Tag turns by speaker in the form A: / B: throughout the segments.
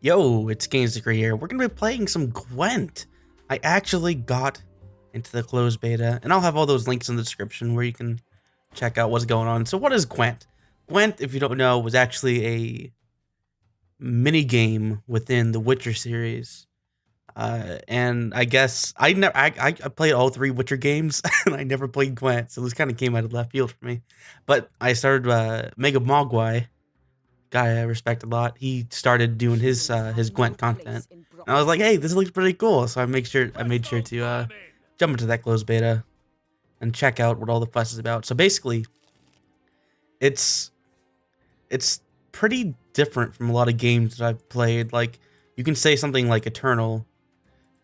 A: Yo, it's KingsDecree here. We're gonna be playing some Gwent. I actually got into the closed beta, and I'll have all those links in the description where you can check out what's going on. So what is Gwent? Gwent, if you don't know, was actually a mini game within the Witcher series. And I guess I played all three Witcher games and I never played Gwent, so this kind of came out of left field for me. But I started Mega Mogwai, guy I respect a lot. He started doing his Gwent content, and I was like, hey, this looks pretty cool. So I made sure to jump into that closed beta and check out what all the fuss is about. So basically, it's pretty different from a lot of games that I've played. Like, you can say something like Eternal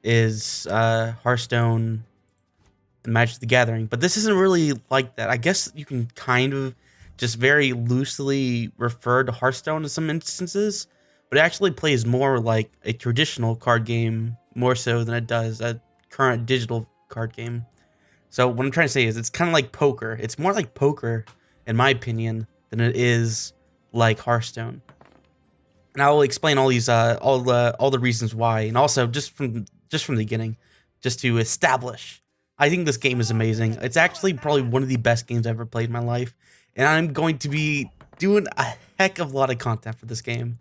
A: is Hearthstone and Magic the Gathering, but this isn't really like that. I guess you can kind of just very loosely refer to Hearthstone in some instances, but it actually plays more like a traditional card game more so than it does a current digital card game. So what I'm trying to say is it's kind of like poker. It's more like poker, in my opinion, than it is like Hearthstone. And I will explain all these all the reasons why, and also just from the beginning, just to establish, I think this game is amazing. It's actually probably one of the best games I've ever played in my life, and I'm going to be doing a heck of a lot of content for this game.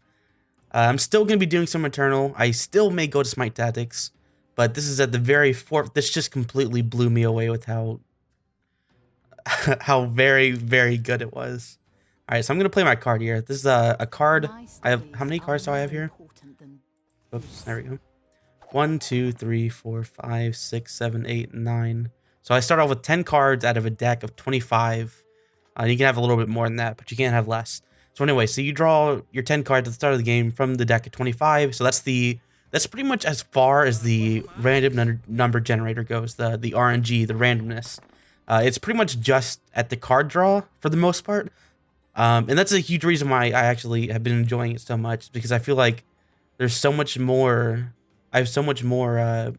A: I'm still going to be doing some Eternal. I still may go to SMITE Tactics, but this is at the very fourth. This just completely blew me away with how how very, very good it was. All right, so I'm going to play my card here. This is a card. I have, how many cards do I have here? Oops, there we go. 1, 2, 3, 4, 5, 6, 7, 8, 9. So I start off with 10 cards out of a deck of 25. You can have a little bit more than that, but you can't have less. So anyway, so you draw your 10 cards at the start of the game from the deck of 25. So that's pretty much as far as the random number generator goes, the RNG, the randomness. It's pretty much just at the card draw for the most part. And that's a huge reason why I actually have been enjoying it so much, because I feel like there's so much more. I have so much more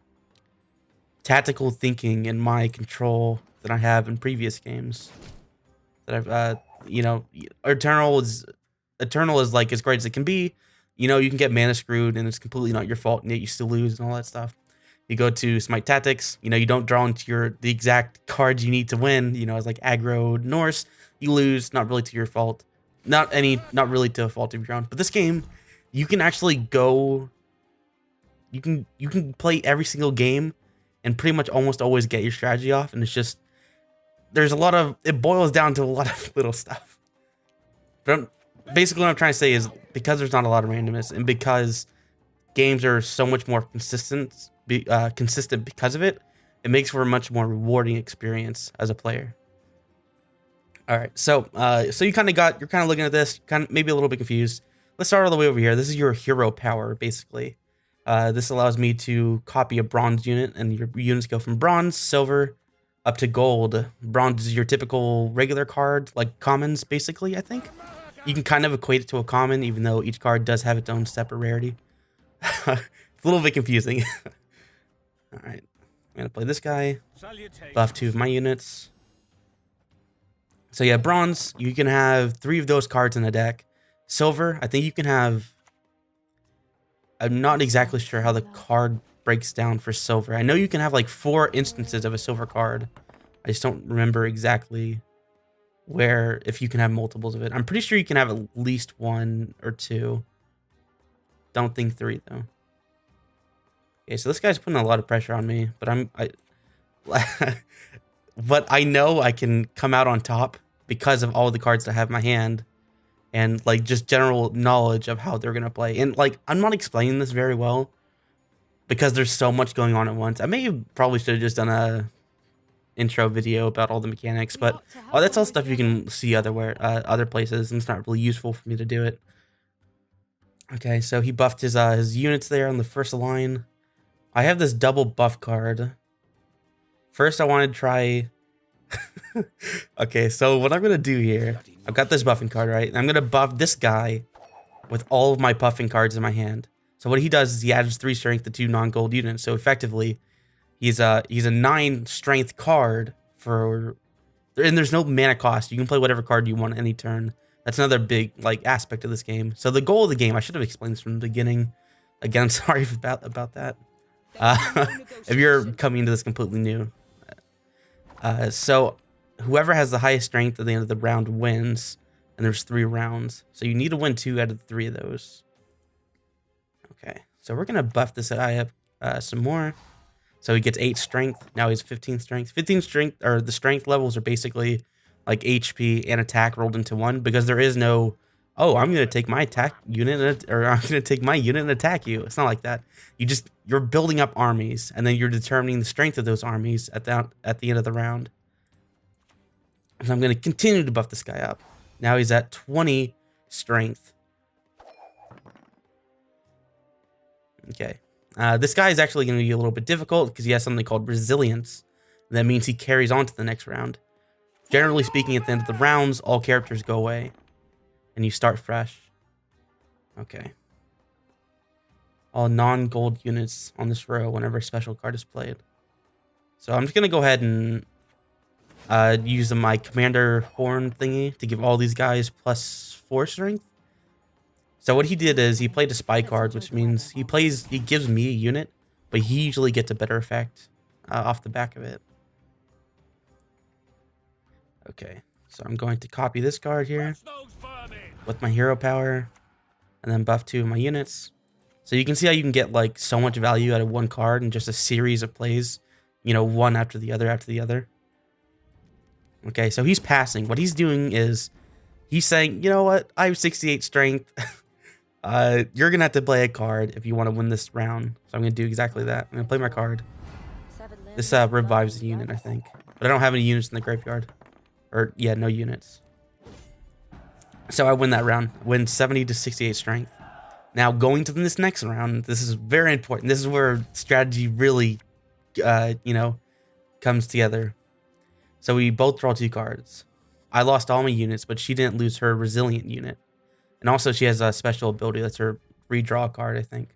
A: tactical thinking in my control than I have in previous games. That I've, you know, Eternal is like as great as it can be. You know, you can get mana screwed and it's completely not your fault, and yet you still lose and all that stuff. You go to SMITE Tactics, you know, you don't draw into the exact cards you need to win. You know, it's like aggro Norse, you lose, not really to your fault, not really to a fault of your own. But this game, you can actually go. You can play every single game and pretty much almost always get your strategy off, and it's just it boils down to a lot of little stuff. But basically what I'm trying to say is, because there's not a lot of randomness, and because games are so much more consistent because of it, it makes for a much more rewarding experience as a player. All right, so you're kind of looking at this, kind of maybe a little bit confused. Let's start all the way over here. This is your hero power, basically. This allows me to copy a bronze unit, and your units go from bronze, silver, up to gold. Bronze is your typical regular card, like commons, basically, I think. You can kind of equate it to a common, even though each card does have its own separate rarity. It's a little bit confusing. All right, I'm going to play this guy, buff 2 of my units. So yeah, bronze, you can have 3 of those cards in a deck. Silver, I think you can have... I'm not exactly sure how the card breaks down for silver. I know you can have like 4 instances of a silver card. I just don't remember exactly if you can have multiples of it. I'm pretty sure you can have at least 1 or 2. Don't think 3 though. Okay, so this guy's putting a lot of pressure on me, but but I know I can come out on top because of all the cards that I have in my hand, and like just general knowledge of how they're gonna play. And like, I'm not explaining this very well because there's so much going on at once. Probably should have just done a intro video about all the mechanics, but that's all stuff you can see other places, and it's not really useful for me to do it. Okay, so he buffed his units there on the first line. I have this double buff card. First, I want to try... Okay, so what I'm going to do here... I've got this buffing card, right? And I'm going to buff this guy with all of my buffing cards in my hand. So what he does is he adds 3 strength to 2 non-gold units. So effectively, he's a 9 strength card for... And there's no mana cost. You can play whatever card you want any turn. That's another big aspect of this game. So the goal of the game, I should have explained this from the beginning, Again, sorry about that. If you're coming into this completely new. So whoever has the highest strength at the end of the round wins, and there's 3 rounds. So you need to win 2 out of the 3 of those. Okay, so we're gonna buff this guy up some more. So he gets 8 strength. Now he's 15 strength. 15 strength, or the strength levels are basically like HP and attack rolled into one, because there is no, oh, I'm gonna take my attack unit or I'm gonna take my unit and attack you. It's not like that. You're building up armies, and then you're determining the strength of those armies at the end of the round. And I'm gonna continue to buff this guy up. Now he's at 20 strength. Okay. This guy is actually going to be a little bit difficult because he has something called resilience. That means he carries on to the next round. Generally speaking, at the end of the rounds, all characters go away, and you start fresh. Okay. All non-gold units on this row whenever a special card is played. So I'm just going to go ahead and use my commander horn thingy to give all these guys +4 strength. So what he did is he played a spy card, which means he gives me a unit, but he usually gets a better effect off the back of it. Okay, so I'm going to copy this card here with my hero power, and then buff 2 of my units. So you can see how you can get like so much value out of one card in just a series of plays, you know, one after the other after the other. Okay, so he's passing. What he's doing is he's saying, you know what, I have 68 strength. You're gonna have to play a card if you want to win this round. So I'm gonna do exactly that. I'm gonna play my card. This revives the unit, I think, but I don't have any units in the graveyard, or yeah, no units. So I win that round. Win 70 to 68 strength. Now going to this next round, this is very important. This is where strategy really, you know, comes together. So we both draw 2 cards. I lost all my units, but she didn't lose her resilient unit. And also she has a special ability. That's her redraw card, I think.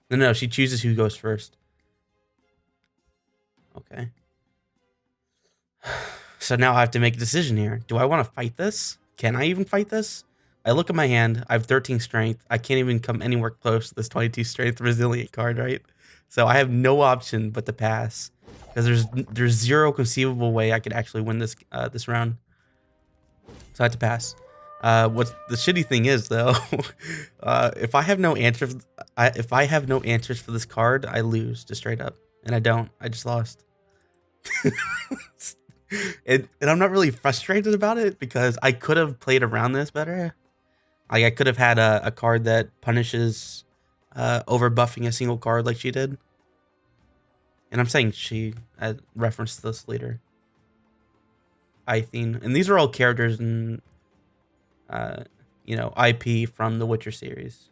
A: No, she chooses who goes first. Okay. So now I have to make a decision here. Do I want to fight this? Can I even fight this? I look at my hand. I have 13 strength. I can't even come anywhere close to this 22 strength resilient card, right? So I have no option but to pass, because there's zero conceivable way I could actually win this this round. So I have to pass. What the shitty thing is, though, if I have no answers for this card, I lose just straight up, and I don't. I just lost. and I'm not really frustrated about it, because I could have played around this better. Like, I could have had a card that punishes over buffing a single card like she did. And I'm saying she, I referenced this later. Ithene. And these are all characters in, you know, IP from the Witcher series.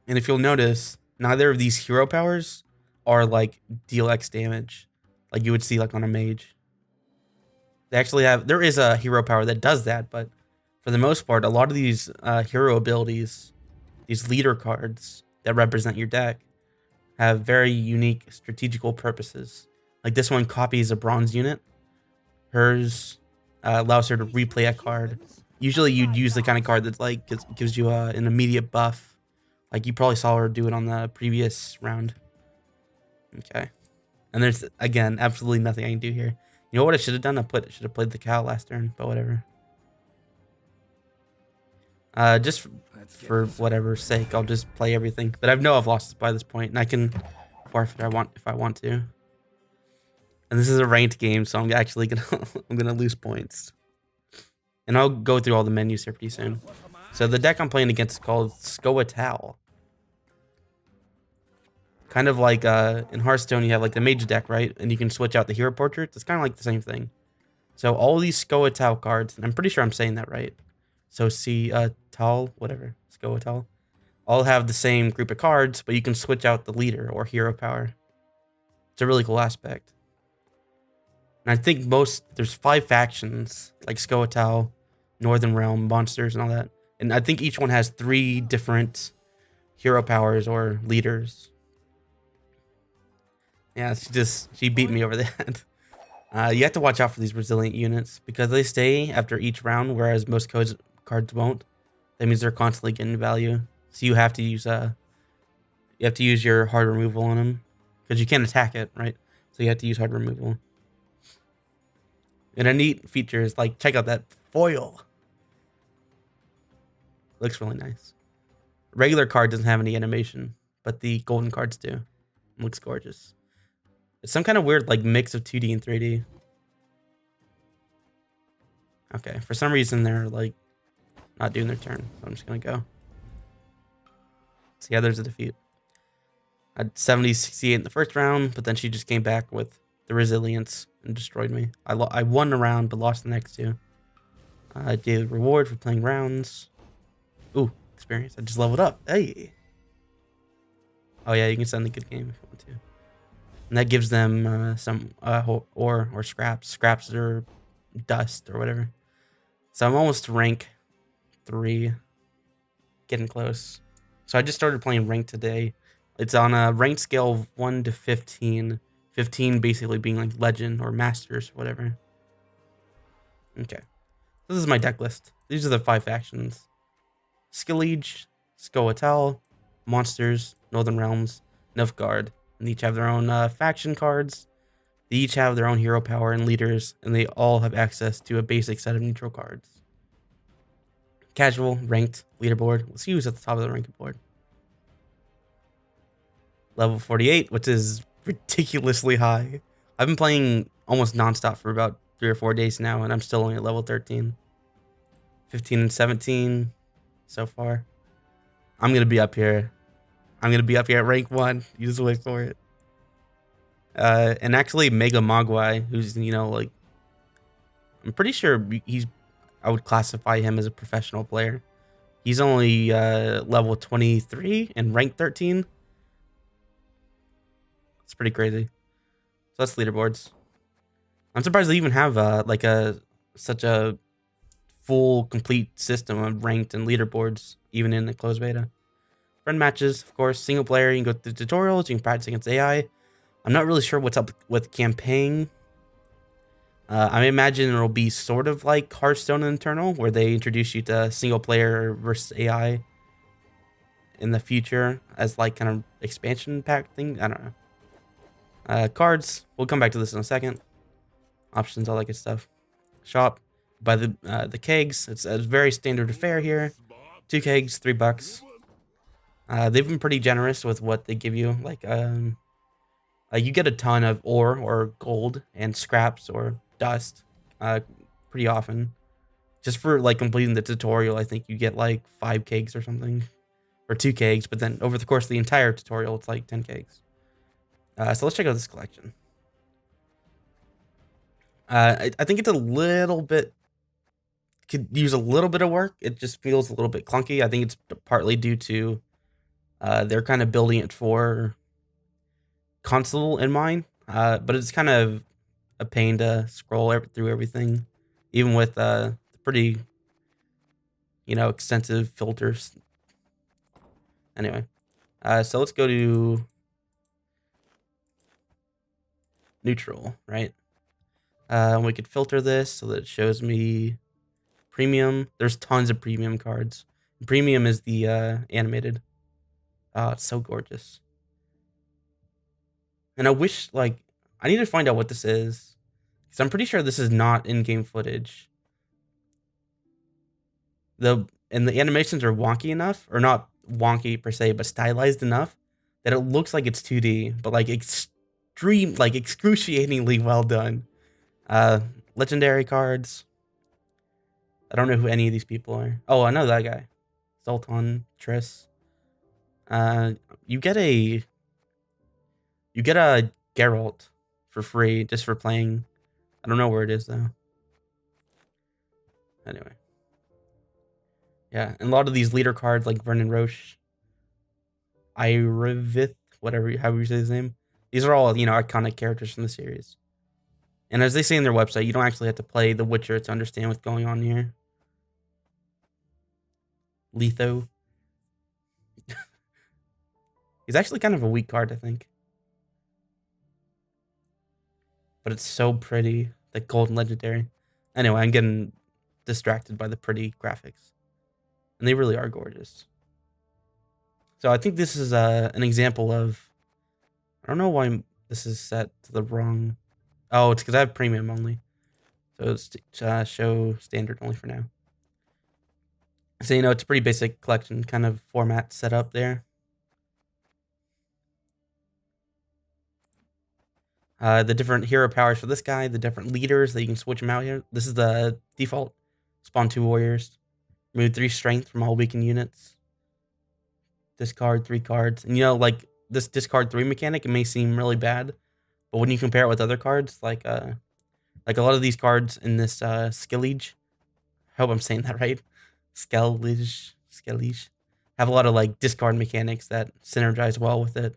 A: And if you'll notice, neither of these hero powers are like deal X damage, like you would see like on a mage. They actually have, there is a hero power that does that, but for the most part, a lot of these hero abilities, these leader cards that represent your deck, have very unique strategical purposes. Like this one copies a bronze unit. Hers allows her to replay a card. Usually you'd use the kind of card that like gives you an immediate buff. Like you probably saw her do it on the previous round. Okay. And there's, again, absolutely nothing I can do here. You know what I should have done? I should have played the cow last turn, but whatever. Just for whatever sake, I'll just play everything. But I know I've lost by this point, and I can forfeit if I want to. And this is a ranked game, so I'm actually gonna lose points. And I'll go through all the menus here pretty soon. So the deck I'm playing against is called Scoia'tael. Kind of like in Hearthstone, you have like the mage deck, right? And you can switch out the hero portraits. It's kind of like the same thing. So all these Scoia'tael cards, and I'm pretty sure I'm saying that right. So Tal, whatever, Scoia'tael, all have the same group of cards, but you can switch out the leader or hero power. It's a really cool aspect. And I think there's 5 factions, like Scoia'tael, Northern Realm, Monsters, and all that. And I think each one has 3 different hero powers or leaders. Yeah, she beat me over that. You have to watch out for these resilient units, because they stay after each round, whereas most cards won't. That means they're constantly getting value. So you have to use You have to use your hard removal on him because you can't attack it, right? So you have to use hard removal. And a neat feature is like, check out that foil. Looks really nice. Regular card doesn't have any animation, but the golden cards do. It looks gorgeous. It's some kind of weird like mix of 2D and 3D. Okay, for some reason they're like not doing their turn, so I'm just gonna go. So yeah, there's a defeat. I had 70-68 in the first round, but then she just came back with the resilience and destroyed me. I won a round, but lost the next two. Daily reward for playing rounds. Ooh, experience. I just leveled up. Hey. Oh yeah, you can send a good game if you want to. And that gives them some ore or scraps. Scraps or dust or whatever. So I'm almost rank 3. Getting close. So I just started playing rank today. It's on a rank scale of 1 to 15. 15 basically being like legend or masters or whatever. Okay. This is my deck list. These are the 5 factions. Skillage, Skoatel, Monsters, Northern Realms, Nilfgaard. And they each have their own faction cards. They each have their own hero power and leaders. And they all have access to a basic set of neutral cards. Casual, ranked, leaderboard. Let's see who's at the top of the ranked board. Level 48, which is ridiculously high. I've been playing almost nonstop for about 3 or 4 days now, and I'm still only at level 13. 15 and 17 so far. I'm going to be up here. I'm going to be up here at rank 1. You just wait for it. And actually, Mega Mogwai, who's, you know, like, I'm pretty sure I would classify him as a professional player. He's only level 23 and rank 13. It's pretty crazy. So that's leaderboards. I'm surprised they even have such a full, complete system of ranked and leaderboards, even in the closed beta. Friend matches, of course, single player. You can go through tutorials. You can practice against AI. I'm not really sure what's up with campaign. I imagine it'll be sort of like Hearthstone Internal, where they introduce you to single player versus AI in the future as like kind of expansion pack thing. I don't know. Cards. We'll come back to this in a second. Options, all that good stuff. Shop. Buy the kegs. It's very standard fare here. 2 kegs, $3. They've been pretty generous with what they give you. Like you get a ton of ore or gold and scraps or dust pretty often. Just for like completing the tutorial, I think you get like 5 kegs or something, or 2 kegs. But then over the course of the entire tutorial, it's like 10 kegs. So let's check out this collection. I think it's a little bit, could use a little bit of work. It just feels a little bit clunky. I think it's partly due to they're kind of building it for console in mind, but it's kind of a pain to scroll through everything, even with pretty, you know, extensive filters. Anyway, so let's go to neutral, right? We could filter this so that it shows me premium. There's tons of premium cards. Premium is the animated. Oh, it's so gorgeous. And I wish, like, I need to find out what this is, because I'm pretty sure this is not in-game footage. And the animations are wonky enough, or not wonky per se, but stylized enough that it looks like it's 2D, but like excruciatingly well done. Legendary cards. I don't know who any of these people are. Oh, I know that guy. Sultan Triss. You get a Geralt for free just for playing. I don't know where it is though. Anyway. Yeah, and a lot of these leader cards like Vernon Roche, Irivith, however you say his name. These are all, you know, iconic characters from the series. And as they say in their website, you don't actually have to play The Witcher to understand what's going on here. Letho. He's actually kind of a weak card, I think. But it's so pretty. The golden legendary. Anyway, I'm getting distracted by the pretty graphics. And they really are gorgeous. So I think this is an example of, I don't know why this is set to the wrong. Oh, it's because I have premium only. So it's show standard only for now. So, it's a pretty basic collection kind of format set up there. The different hero powers for this guy, the different leaders that you can switch them out here. This is the default. Spawn 2 warriors. Remove 3 strength from all weakened units. Discard 3 cards. And like this discard 3 mechanic, it may seem really bad, but when you compare it with other cards, like a lot of these cards in this Skillage, I hope I'm saying that right. Skellage, have a lot of like discard mechanics that synergize well with it.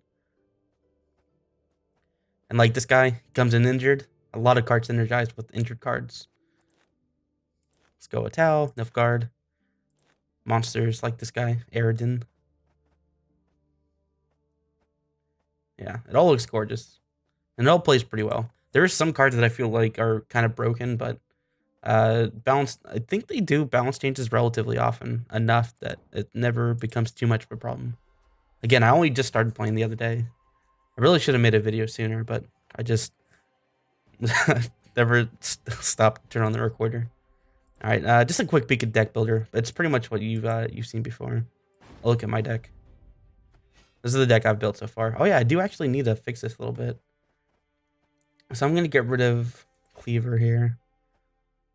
A: And like this guy comes in injured. A lot of cards synergize with injured cards. Let's go Atal, Nilfgaard. Monsters like this guy, Aridin. Yeah, it all looks gorgeous. And it all plays pretty well. There are some cards that I feel like are kind of broken, but balance, I think they do balance changes relatively often, enough that it never becomes too much of a problem. Again, I only just started playing the other day. I really should have made a video sooner, but I just never stopped to turn on the recorder. All right, just a quick peek at deck builder. It's pretty much what you've seen before. I'll look at my deck. This is the deck I've built so far. Oh yeah, I do actually need to fix this a little bit. So I'm gonna get rid of Cleaver here.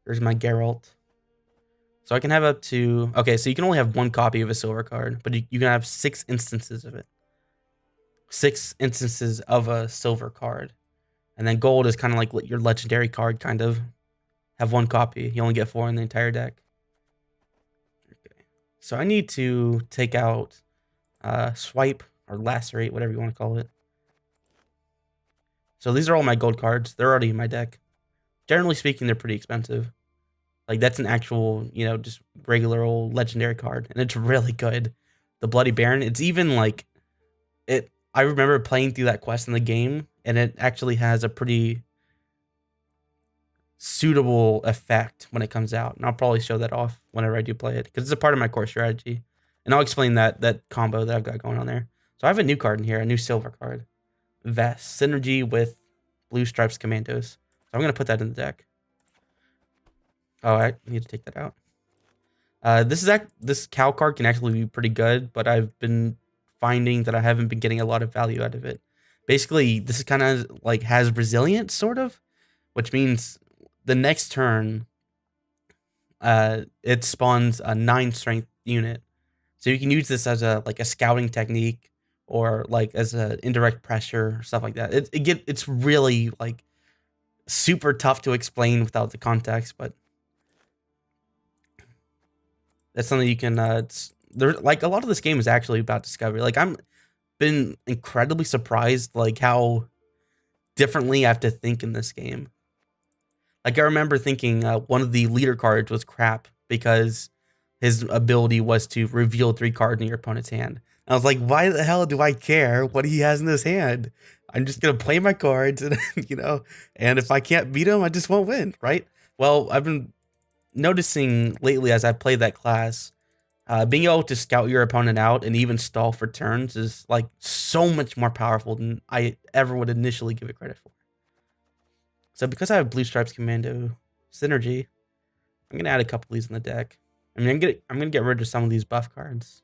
A: There's my Geralt. So I can have up to, okay, so you can only have 1 copy of a silver card, but you can have 6 instances of it. 6 instances of a silver card. And then gold is kind of like your legendary card, kind of. Have 1 copy. You only get 4 in the entire deck. Okay. So I need to take out Swipe or Lacerate, whatever you want to call it. So these are all my gold cards. They're already in my deck. Generally speaking, they're pretty expensive. Like, that's an actual, just regular old legendary card. And it's really good. The Bloody Baron, it's even like, I remember playing through that quest in the game, and it actually has a pretty suitable effect when it comes out. And I'll probably show that off whenever I do play it, because it's a part of my core strategy. And I'll explain that combo that I've got going on there. So I have a new card in here, a new silver card. Vest, synergy with Blue Stripes Commandos. So I'm going to put that in the deck. Oh, I need to take that out. This cow card can actually be pretty good, but I've been finding that I haven't been getting a lot of value out of it. Basically, this is kind of like has resilience, sort of, which means the next turn, it spawns a 9 strength unit. So you can use this as a scouting technique, or like as a indirect pressure, stuff like that. It's really like super tough to explain without the context, but that's something you can. There, like, a lot of this game is actually about discovery. Like, I'm been incredibly surprised like how differently I have to think in this game. Like, I remember thinking one of the leader cards was crap because his ability was to reveal 3 cards in your opponent's hand. And I was like, why the hell do I care what he has in his hand? I'm just gonna play my cards, and and if I can't beat him, I just won't win, right? Well, I've been noticing lately as I play that class, being able to scout your opponent out and even stall for turns is like so much more powerful than I ever would initially give it credit for. So because I have Blue Stripes Commando synergy, I'm gonna add a couple of these in the deck. I mean, I'm gonna get rid of some of these buff cards.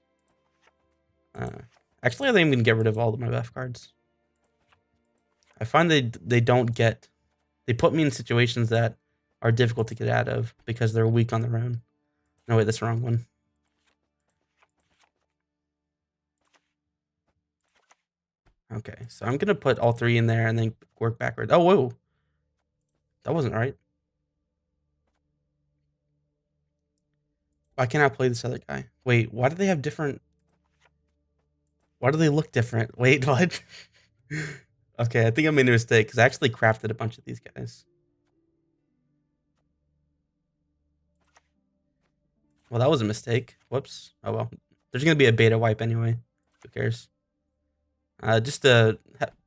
A: Actually, I think I'm gonna get rid of all of my buff cards. I find they put me in situations that are difficult to get out of because they're weak on their own. No, wait, that's the wrong one. Okay, so I'm gonna put all 3 in there and then work backwards. Oh, whoa, that wasn't right. Why can't I play this other guy? Wait, why do they have different? Why do they look different? Wait, what? Okay, I think I made a mistake because I actually crafted a bunch of these guys. Well, that was a mistake. Whoops. Oh well. There's gonna be a beta wipe anyway. Who cares? Just to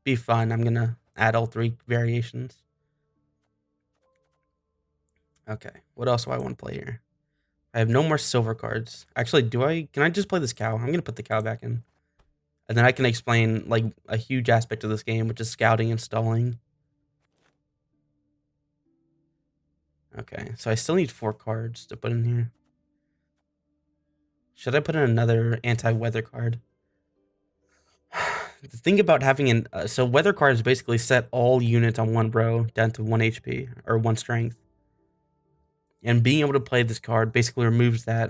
A: be fun, I'm gonna add all 3 variations. Okay, what else do I want to play here? I have no more silver cards. Actually, can I just play this cow? I'm gonna put the cow back in. And then I can explain like a huge aspect of this game, which is scouting and stalling. Okay, so I still need 4 cards to put in here. Should I put in another anti-weather card? The thing about having an so weather cards basically set all units on 1 row down to 1 HP or 1 strength, and being able to play this card basically removes that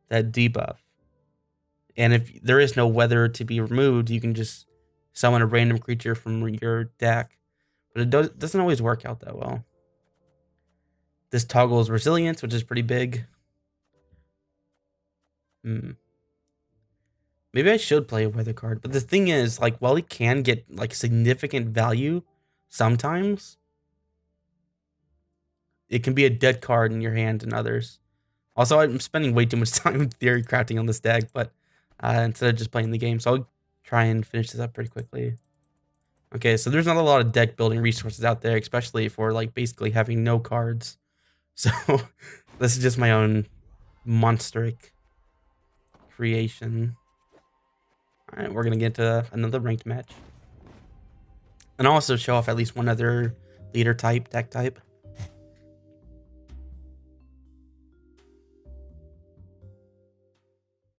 A: that debuff. And if there is no weather to be removed, you can just summon a random creature from your deck, but it doesn't always work out that well. This toggles resilience, which is pretty big. Maybe I should play a weather card, but the thing is, like, while it can get like significant value, sometimes it can be a dead card in your hand and others. Also, I'm spending way too much time theory crafting on this deck, but instead of just playing the game, so I'll try and finish this up pretty quickly. Okay, so there's not a lot of deck building resources out there, especially for like basically having no cards. So this is just my own monsteric creation. All right, we're gonna get to another ranked match, and also show off at least one other leader type, deck type.